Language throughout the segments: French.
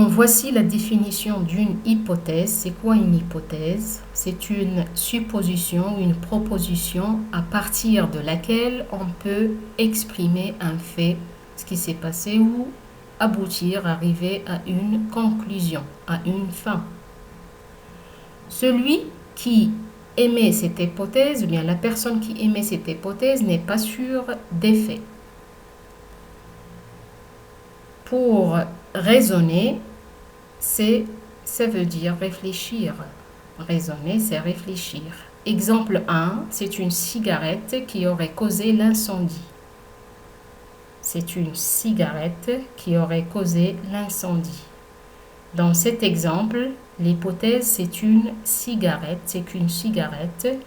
Voici la définition d'une hypothèse. C'est quoi une hypothèse? C'est une supposition, une proposition à partir de laquelle on peut exprimer un fait, ce qui s'est passé ou aboutir, arriver à une conclusion, à une fin. Celui qui émet cette hypothèse, ou bien la personne qui émet cette hypothèse n'est pas sûr des faits. Pour raisonner, ça veut dire réfléchir. Raisonner, c'est réfléchir. Exemple 1, c'est une cigarette qui aurait causé l'incendie. C'est une cigarette qui aurait causé l'incendie. Dans cet exemple, l'hypothèse, c'est qu'une cigarette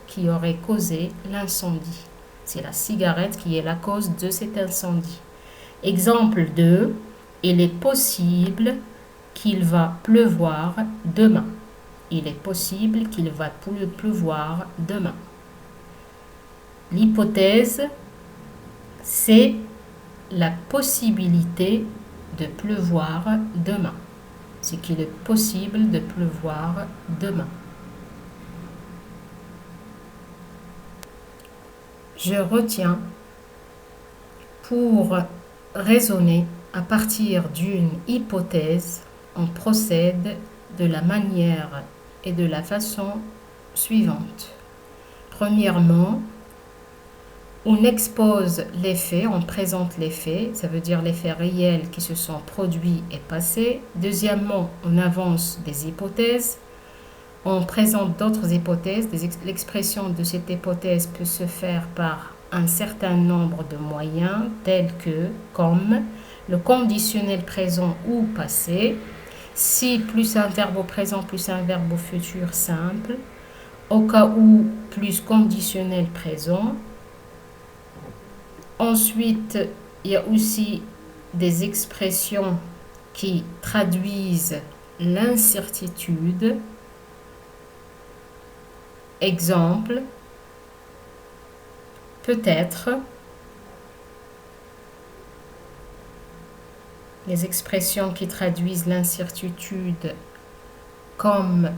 qui aurait causé l'incendie. C'est la cigarette qui est la cause de cet incendie. Exemple 2, il est possible qu'il va pleuvoir demain. Il est possible qu'il va pleuvoir demain. L'hypothèse, c'est la possibilité de pleuvoir demain. C'est qu'il est possible de pleuvoir demain. Je retiens, pour raisonner à partir d'une hypothèse, on procède de la manière et de la façon suivante. Premièrement, on expose les faits, on présente les faits, ça veut dire les faits réels qui se sont produits et passés. Deuxièmement, on avance des hypothèses, on présente d'autres hypothèses. L'expression de cette hypothèse peut se faire par un certain nombre de moyens, tels que, comme le conditionnel présent ou passé, si plus un verbe au présent plus un verbe au futur simple, au cas où plus conditionnel présent. Ensuite, il y a aussi des expressions qui traduisent l'incertitude. Exemple, peut-être. Les expressions qui traduisent l'incertitude comme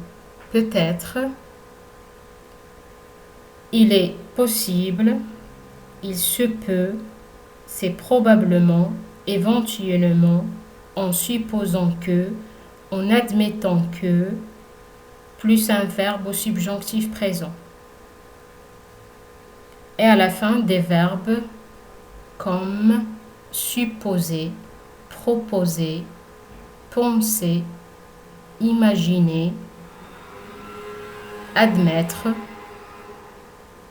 peut-être, il est possible, il se peut, c'est probablement, éventuellement, en supposant que, en admettant que, plus un verbe au subjonctif présent. Et à la fin, des verbes comme supposer, proposer, penser, imaginer, admettre,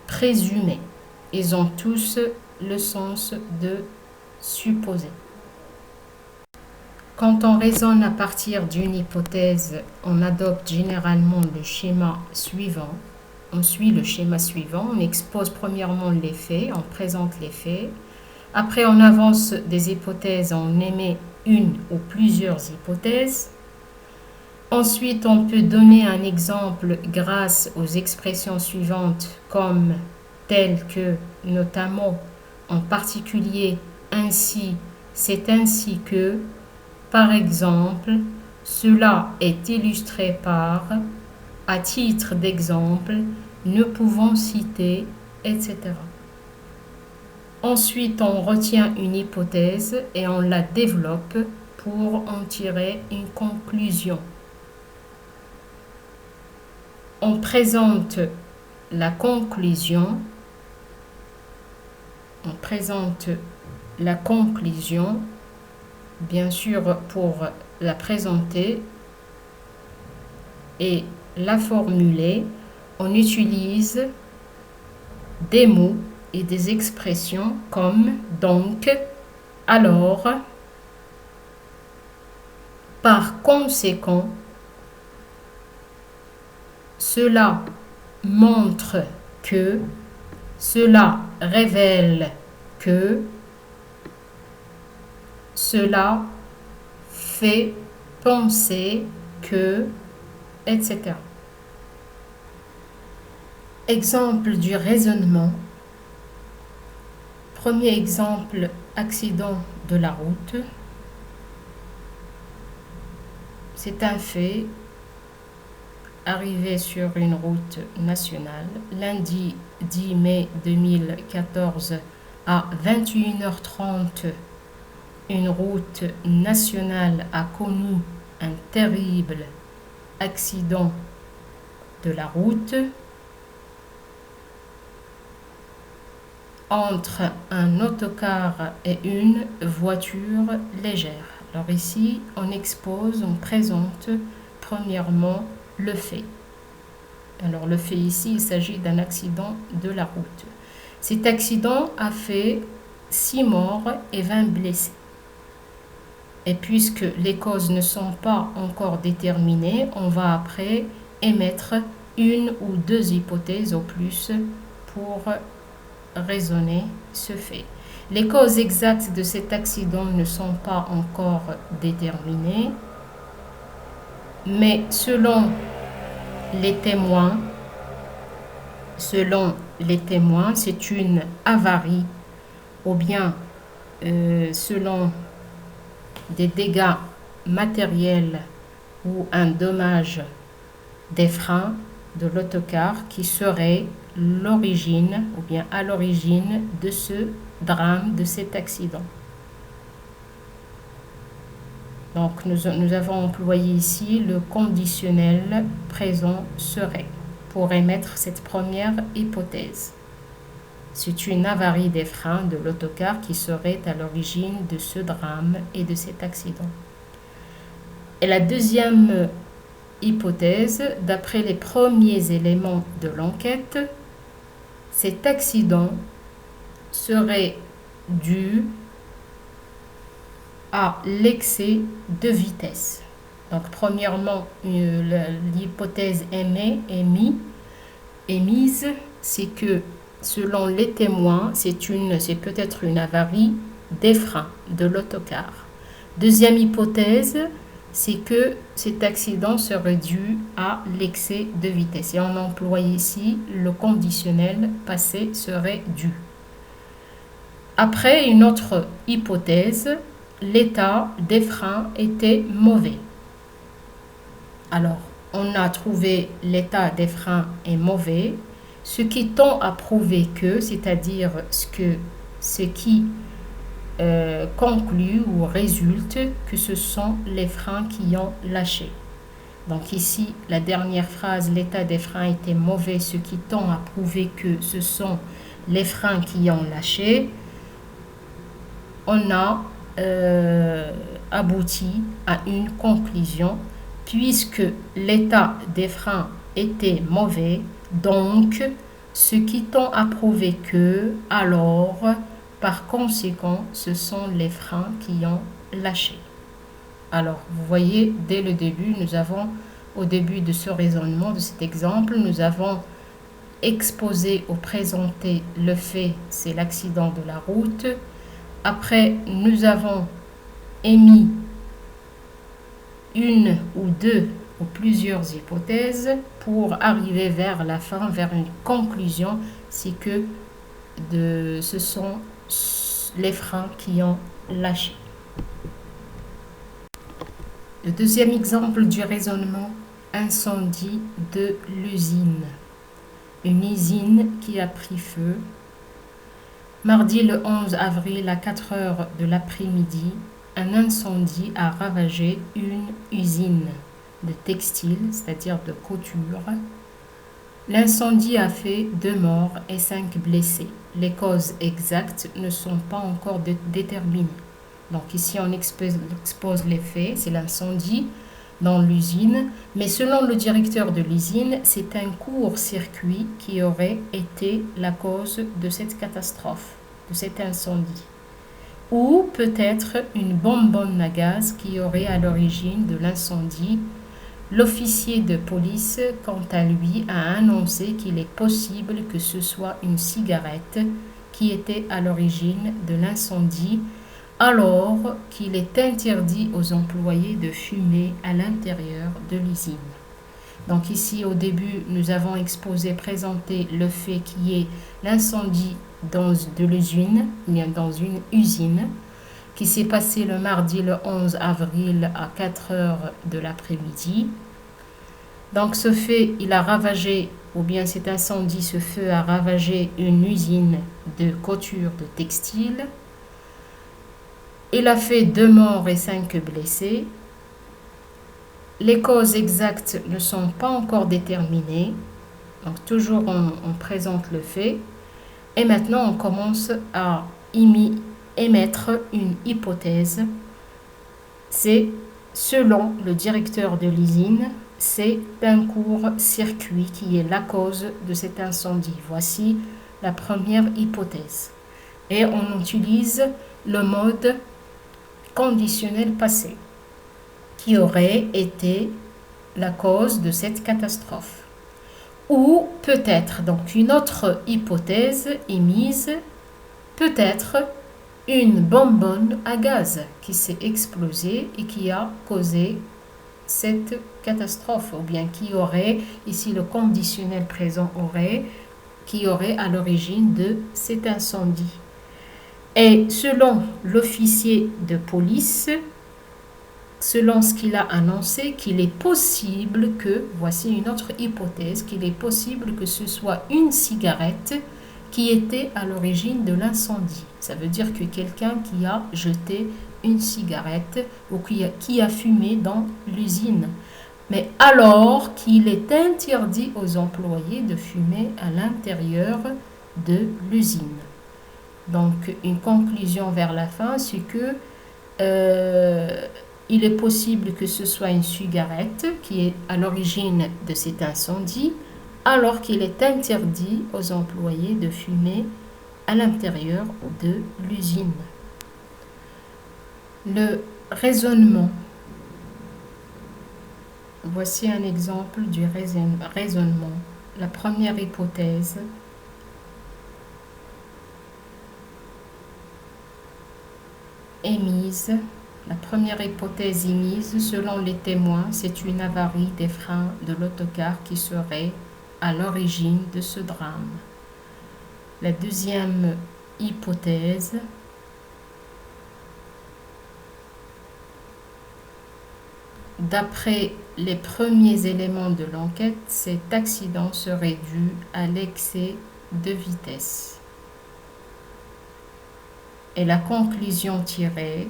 présumer. Ils ont tous le sens de supposer. Quand on raisonne à partir d'une hypothèse, on adopte généralement le schéma suivant. On suit le schéma suivant, on expose premièrement les faits, on présente les faits. Après, on avance des hypothèses, on émet une ou plusieurs hypothèses. Ensuite, on peut donner un exemple grâce aux expressions suivantes comme telles que, notamment, en particulier, ainsi, c'est ainsi que, par exemple, cela est illustré par, à titre d'exemple, nous pouvons citer, etc. Ensuite, on retient une hypothèse et on la développe pour en tirer une conclusion. On présente la conclusion. Bien sûr, pour la présenter et la formuler, on utilise des mots et des expressions comme donc, alors, par conséquent, cela montre que, cela révèle que, cela fait penser que, etc. Exemple du raisonnement. Premier exemple, accident de la route. C'est un fait arrivé sur une route nationale lundi 10 mai 2014 à 21h30. Une route nationale a connu un terrible accident de la route entre un autocar et une voiture légère. Alors ici, on présente premièrement le fait. Alors le fait ici, il s'agit d'un accident de la route. Cet accident a fait 6 morts et 20 blessés. Et puisque les causes ne sont pas encore déterminées, on va après émettre une ou deux hypothèses au plus pour raisonner ce fait. Les causes exactes de cet accident ne sont pas encore déterminées, mais selon les témoins, c'est une avarie ou bien selon des dégâts matériels ou un dommage des freins de l'autocar qui serait l'origine ou bien à l'origine de ce drame, de cet accident. Donc nous avons employé ici le conditionnel présent serait pour émettre cette première hypothèse. C'est une avarie des freins de l'autocar qui serait à l'origine de ce drame et de cet accident. Et la deuxième hypothèse, d'après les premiers éléments de l'enquête, cet accident serait dû à l'excès de vitesse. Donc, premièrement, l'hypothèse émise, c'est que selon les témoins, c'est peut-être une avarie des freins de l'autocar. Deuxième hypothèse, c'est que cet accident serait dû à l'excès de vitesse. Et on emploie ici le conditionnel passé serait dû. Après, une autre hypothèse, l'état des freins était mauvais. Alors, on a trouvé l'état des freins est mauvais, ce qui tend à prouver que, c'est-à-dire ce qui conclut ou résulte que ce sont les freins qui ont lâché. Donc ici, la dernière phrase, l'état des freins était mauvais, ce qui tend à prouver que ce sont les freins qui ont lâché. On a abouti à une conclusion puisque l'état des freins était mauvais, donc ce qui tend à prouver que, alors, par conséquent, ce sont les freins qui ont lâché. Alors, vous voyez, dès le début, au début de ce raisonnement, de cet exemple, nous avons exposé ou présenté le fait, c'est l'accident de la route. Après, nous avons émis une ou deux ou plusieurs hypothèses pour arriver vers la fin, vers une conclusion, c'est que ce sont les freins qui ont lâché. Le deuxième exemple du raisonnement, incendie de l'usine. Une usine qui a pris feu. Mardi le 11 avril à 4 heures de l'après-midi, un incendie a ravagé une usine de textile, c'est-à-dire de couture. L'incendie a fait 2 morts et 5 blessés. Les causes exactes ne sont pas encore déterminées. Donc ici, on expose les faits, c'est l'incendie dans l'usine. Mais selon le directeur de l'usine, c'est un court-circuit qui aurait été la cause de cette catastrophe, de cet incendie. Ou peut-être une bonbonne à gaz qui aurait à l'origine de l'incendie. L'officier de police, quant à lui, a annoncé qu'il est possible que ce soit une cigarette qui était à l'origine de l'incendie, alors qu'il est interdit aux employés de fumer à l'intérieur de l'usine. Donc ici, au début, nous avons présenté le fait qui est l'incendie dans une usine. qui s'est passé le mardi le 11 avril à 4 heures de l'après-midi. Donc ce fait, il a ravagé, ou bien cet incendie, ce feu a ravagé une usine de couture de textile. Il a fait 2 morts et 5 blessés. Les causes exactes ne sont pas encore déterminées. Donc toujours on présente le fait. Et maintenant on commence à émettre une hypothèse. C'est selon le directeur de l'usine, c'est un court-circuit qui est la cause de cet incendie. Voici la première hypothèse. Et on utilise le mode conditionnel passé, qui aurait été la cause de cette catastrophe. Ou peut-être, donc une autre hypothèse émise, peut-être une bonbonne à gaz qui s'est explosée et qui a causé cette catastrophe, ou bien qui aurait, ici le conditionnel présent aurait, qui aurait à l'origine de cet incendie. Et selon l'officier de police, selon ce qu'il a annoncé, qu'il est possible que, voici une autre hypothèse, qu'il est possible que ce soit une cigarette qui était à l'origine de l'incendie. Ça veut dire que quelqu'un qui a jeté une cigarette ou qui a fumé dans l'usine. Mais alors qu'il est interdit aux employés de fumer à l'intérieur de l'usine. Donc, une conclusion vers la fin, c'est que il est possible que ce soit une cigarette qui est à l'origine de cet incendie, alors qu'il est interdit aux employés de fumer à l'intérieur de l'usine. Le raisonnement. Voici un exemple du raisonnement. La première hypothèse. Émise. La première hypothèse émise, selon les témoins, c'est une avarie des freins de l'autocar qui serait à l'origine de ce drame. La deuxième hypothèse, d'après les premiers éléments de l'enquête, cet accident serait dû à l'excès de vitesse. Et la conclusion tirée,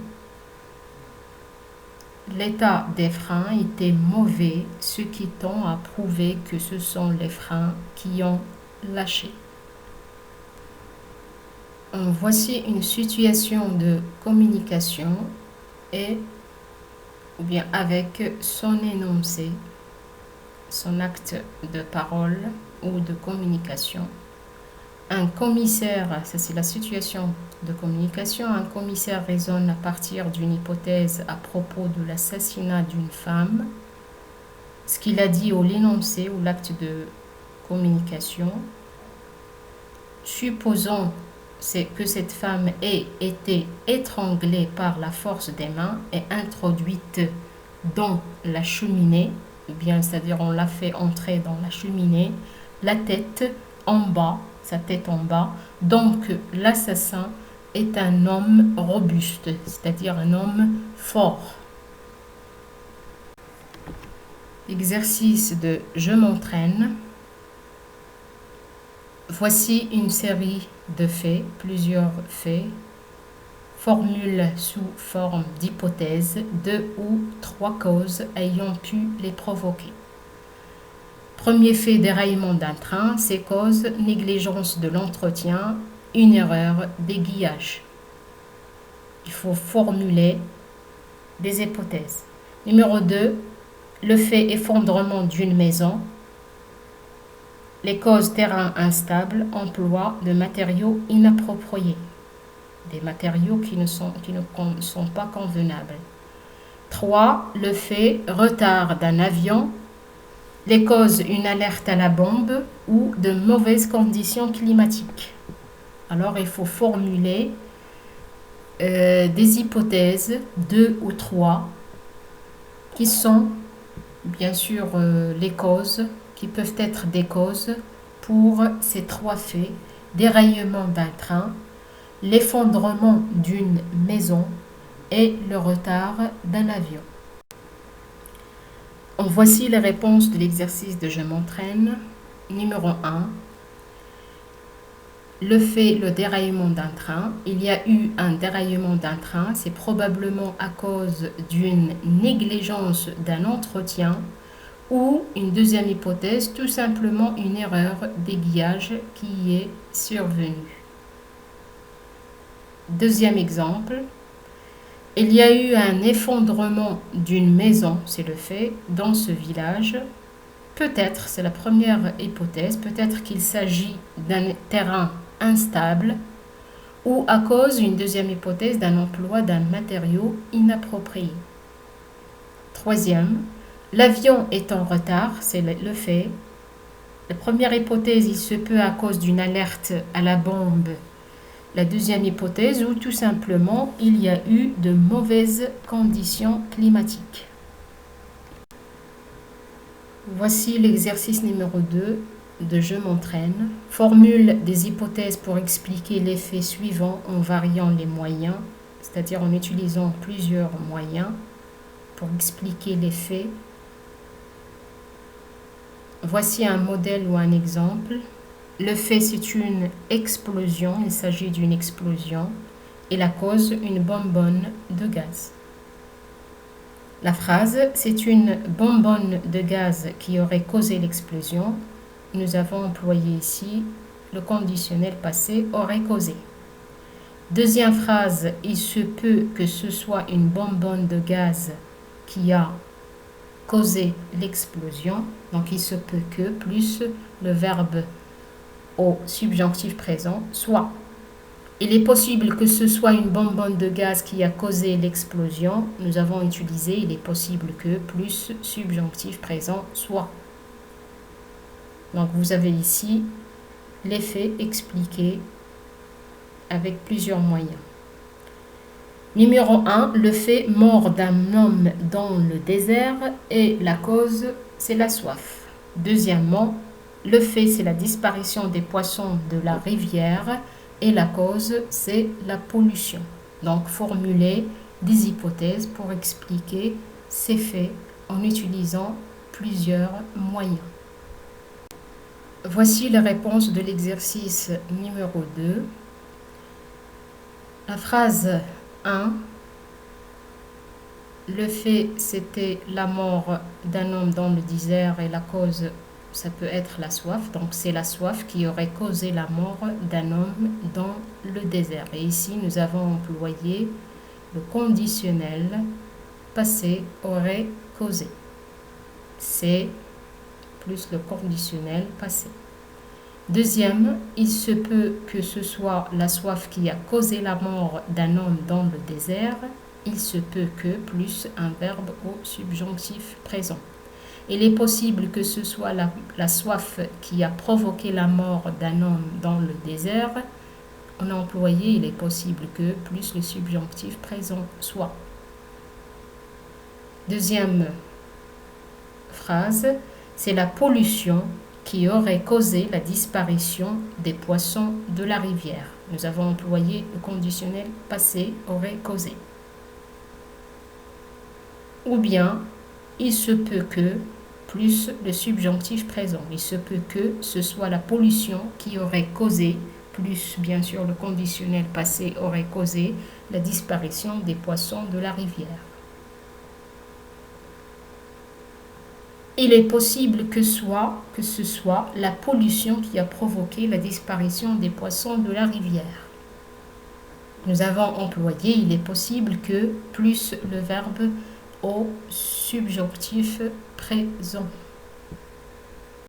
l'état des freins était mauvais, ce qui tend à prouver que ce sont les freins qui ont lâché. Voici une situation de communication ou bien avec son énoncé, son acte de parole ou de communication. Un commissaire, ça c'est la situation de communication, un commissaire raisonne à partir d'une hypothèse à propos de l'assassinat d'une femme. Ce qu'il a dit ou l'énoncé ou l'acte de communication. Supposons que cette femme ait été étranglée par la force des mains et introduite dans la cheminée, ou bien c'est-à-dire on l'a fait entrer dans la cheminée, la tête en bas, sa tête en bas. Donc l'assassin est un homme robuste, c'est-à-dire un homme fort. Exercice de je m'entraîne. Voici une série de faits, plusieurs faits. Formule sous forme d'hypothèse 2 ou 3 causes ayant pu les provoquer. Premier fait, déraillement d'un train, ses causes, négligence de l'entretien, une erreur d'aiguillage. Il faut formuler des hypothèses. Numéro 2, le fait effondrement d'une maison. Les causes terrain instable, emploi de matériaux inappropriés. Des matériaux qui ne sont pas convenables. 3. Le fait retard d'un avion. Les causes une alerte à la bombe ou de mauvaises conditions climatiques. Alors il faut formuler des hypothèses, 2 ou 3, qui sont bien sûr les causes, qui peuvent être des causes pour ces 3 faits: déraillement d'un train, l'effondrement d'une maison et le retard d'un avion. Voici les réponses de l'exercice de Je m'entraîne. Numéro 1. Le déraillement d'un train. Il y a eu un déraillement d'un train. C'est probablement à cause d'une négligence d'un entretien ou une deuxième hypothèse, tout simplement une erreur d'aiguillage qui y est survenue. Deuxième exemple. Il y a eu un effondrement d'une maison, c'est le fait, dans ce village. Peut-être, c'est la première hypothèse, peut-être qu'il s'agit d'un terrain instable ou à cause, une deuxième hypothèse, d'un emploi d'un matériau inapproprié. Troisième, l'avion est en retard, c'est le fait. La première hypothèse, il se peut à cause d'une alerte à la bombe. La deuxième hypothèse, où tout simplement, il y a eu de mauvaises conditions climatiques. Voici l'exercice numéro 2 de Je m'entraîne. Formule des hypothèses pour expliquer les faits suivants en variant les moyens, c'est-à-dire en utilisant plusieurs moyens pour expliquer les faits. Voici un modèle ou un exemple. Le fait, c'est une explosion, il s'agit d'une explosion, et la cause, une bonbonne de gaz. La phrase, c'est une bonbonne de gaz qui aurait causé l'explosion. Nous avons employé ici le conditionnel passé aurait causé. Deuxième phrase, il se peut que ce soit une bonbonne de gaz qui a causé l'explosion. Donc il se peut que plus le verbe au subjonctif présent, soit. Il est possible que ce soit une bonbonne de gaz qui a causé l'explosion. Nous avons utilisé il est possible que plus subjonctif présent, soit. Donc vous avez ici l'effet expliqué avec plusieurs moyens. Numéro 1, le fait mort d'un homme dans le désert et la cause, c'est la soif. Deuxièmement, le fait, c'est la disparition des poissons de la rivière et la cause, c'est la pollution. Donc, formuler des hypothèses pour expliquer ces faits en utilisant plusieurs moyens. Voici les réponses de l'exercice numéro 2. La phrase 1. Le fait, c'était la mort d'un homme dans le désert et la cause, ça peut être la soif. Donc, c'est la soif qui aurait causé la mort d'un homme dans le désert. Et ici, nous avons employé le conditionnel passé aurait causé. C'est plus le conditionnel passé. Deuxième, il se peut que ce soit la soif qui a causé la mort d'un homme dans le désert. Il se peut que plus un verbe au subjonctif présent. Il est possible que ce soit la soif qui a provoqué la mort d'un homme dans le désert. On a employé il est possible que plus le subjonctif présent soit. Deuxième phrase, c'est la pollution qui aurait causé la disparition des poissons de la rivière. Nous avons employé le conditionnel passé aurait causé. Ou bien, il se peut que, plus le subjonctif présent. Il se peut que ce soit la pollution qui aurait causé, plus bien sûr le conditionnel passé aurait causé, la disparition des poissons de la rivière. Il est possible que ce soit la pollution qui a provoqué la disparition des poissons de la rivière. Nous avons employé il est possible que plus le verbe au subjonctif présent.